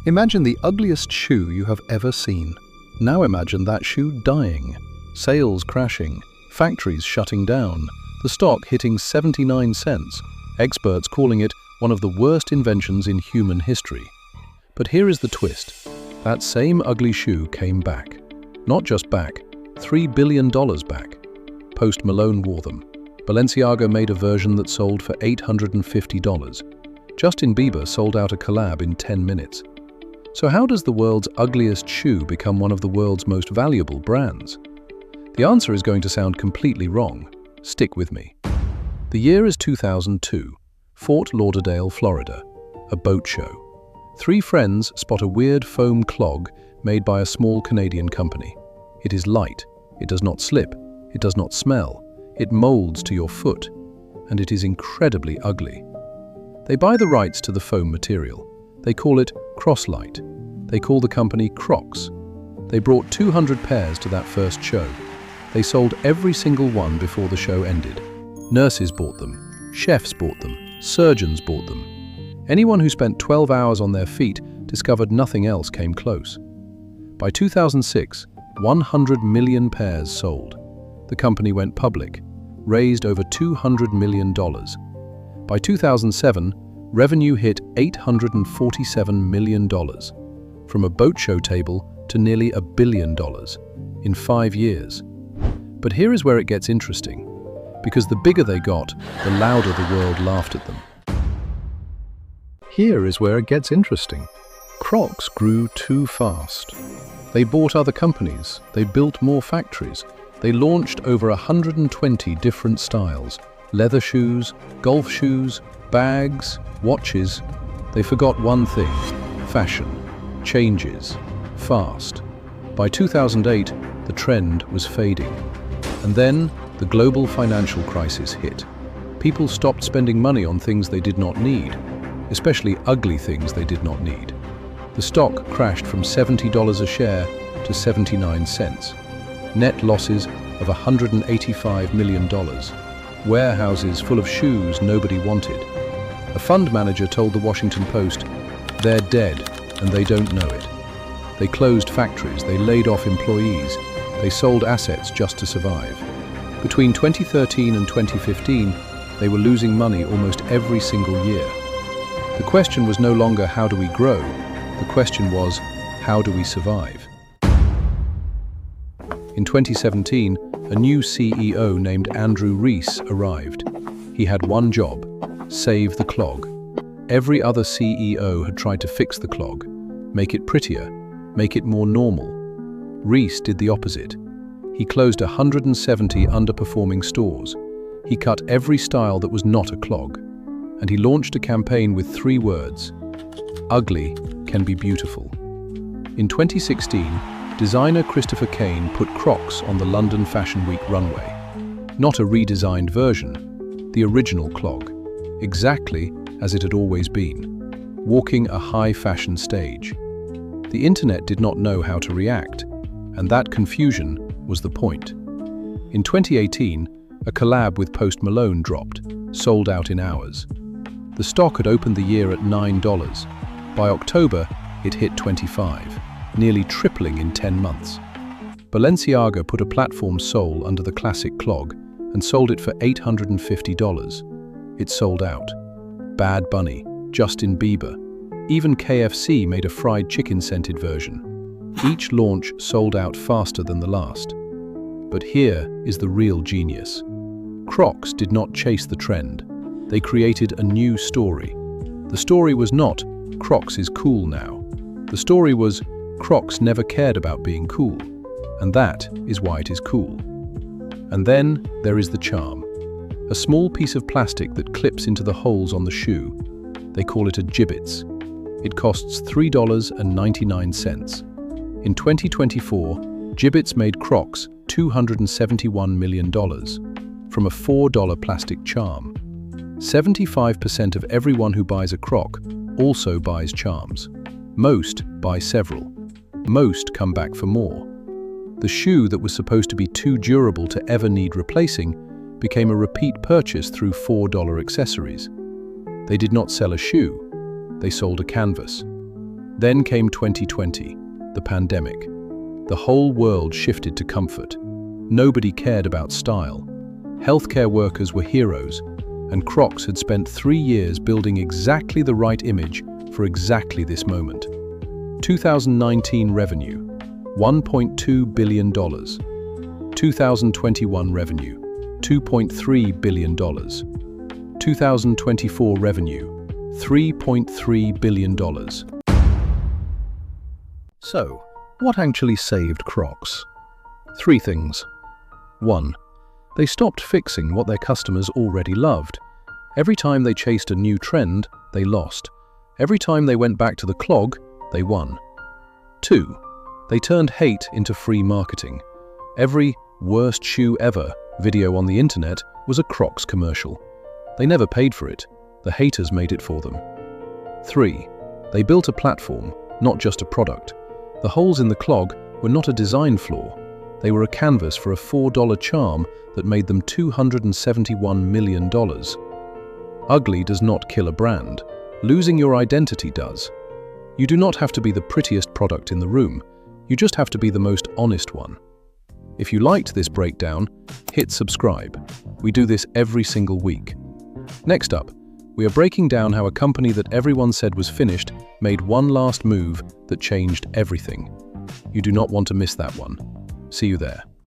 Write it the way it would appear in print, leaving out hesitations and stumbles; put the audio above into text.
Imagine the ugliest shoe you have ever seen. Now imagine that shoe dying, sales crashing, factories shutting down, the stock hitting 79 cents, experts calling it one of the worst inventions in human history. But here is the twist. That same ugly shoe came back. Not just back, $3 billion back. Post Malone wore them. Balenciaga made a version that sold for $850. Justin Bieber sold out a collab in 10 minutes. So how does the world's ugliest shoe become one of the world's most valuable brands? The answer is going to sound completely wrong. Stick with me. The year is 2002, Fort Lauderdale, Florida, a boat show. Three friends spot a weird foam clog made by a small Canadian company. It is light, it does not slip, it does not smell, it molds to your foot, and it is incredibly ugly. They buy the rights to the foam material. They call it Crosslight. They call the company Crocs. They brought 200 pairs to that first show. They sold every single one before the show ended. Nurses bought them, chefs bought them, surgeons bought them. Anyone who spent 12 hours on their feet discovered nothing else came close. By 2006, 100 million pairs sold. The company went public, raised over $200 million. By 2007, revenue hit $847 million, from a boat show table to nearly $1 billion in 5 years. But here is where it gets interesting, because the bigger they got, the louder the world laughed at them. Here is where it gets interesting. Crocs grew too fast. They bought other companies, they built more factories, they launched over 120 different styles, leather shoes, golf shoes, bags, watches. They forgot one thing: fashion changes fast. By 2008, the trend was fading. And then the global financial crisis hit. People stopped spending money on things they did not need, especially ugly things they did not need. The stock crashed from $70 a share to 79 cents. Net losses of $185 million. Warehouses full of shoes nobody wanted. A fund manager told the Washington Post, "They're dead, and they don't know it." They closed factories, they laid off employees, they sold assets just to survive. Between 2013 and 2015, they were losing money almost every single year. The question was no longer how do we grow, the question was how do we survive? In 2017, a new CEO named Andrew Rees arrived. He had one job: save the clog. Every other CEO had tried to fix the clog, make it prettier, make it more normal. Rees did the opposite. He closed 170 underperforming stores. He cut every style that was not a clog. And he launched a campaign with 3 words: ugly can be beautiful. In 2016, designer Christopher Kane put Crocs on the London Fashion Week runway. Not a redesigned version, the original clog, exactly as it had always been, walking a high fashion stage. The internet did not know how to react, and that confusion was the point. In 2018, a collab with Post Malone dropped, sold out in hours. The stock had opened the year at $9. By October, it hit $25, nearly tripling in 10 months. Balenciaga put a platform sole under the classic clog and sold it for $850. It sold out. Bad Bunny, Justin Bieber, even KFC made a fried chicken-scented version. Each launch sold out faster than the last. But here is the real genius. Crocs did not chase the trend. They created a new story. The story was not, Crocs is cool now. The story was, Crocs never cared about being cool, and that is why it is cool. And then there is the charm. A small piece of plastic that clips into the holes on the shoe. They call it a gibbets. It costs $3.99. In 2024, gibbets made Crocs $271 million from a $4 plastic charm. 75% of everyone who buys a Croc also buys charms. Most buy several. Most come back for more. The shoe that was supposed to be too durable to ever need replacing became a repeat purchase through $4 accessories. They did not sell a shoe, they sold a canvas. Then came 2020, the pandemic. The whole world shifted to comfort. Nobody cared about style. Healthcare workers were heroes, and Crocs had spent 3 years building exactly the right image for exactly this moment. 2019 revenue, $1.2 billion. 2021 revenue, $2.3 billion. 2024 revenue, $3.3 billion. So, what actually saved Crocs? 3 things. 1. They stopped fixing what their customers already loved. Every time they chased a new trend, they lost. Every time they went back to the clog, they won. 2. They turned hate into free marketing. Every "worst shoe ever" video on the internet was a Crocs commercial. They never paid for it. The haters made it for them. 3. They built a platform, not just a product. The holes in the clog were not a design flaw. They were a canvas for a $4 charm that made them $271 million. Ugly does not kill a brand. Losing your identity does. You do not have to be the prettiest product in the room. You just have to be the most honest one. If you liked this breakdown, hit subscribe. We do this every single week. Next up, we are breaking down how a company that everyone said was finished made one last move that changed everything. You do not want to miss that one. See you there.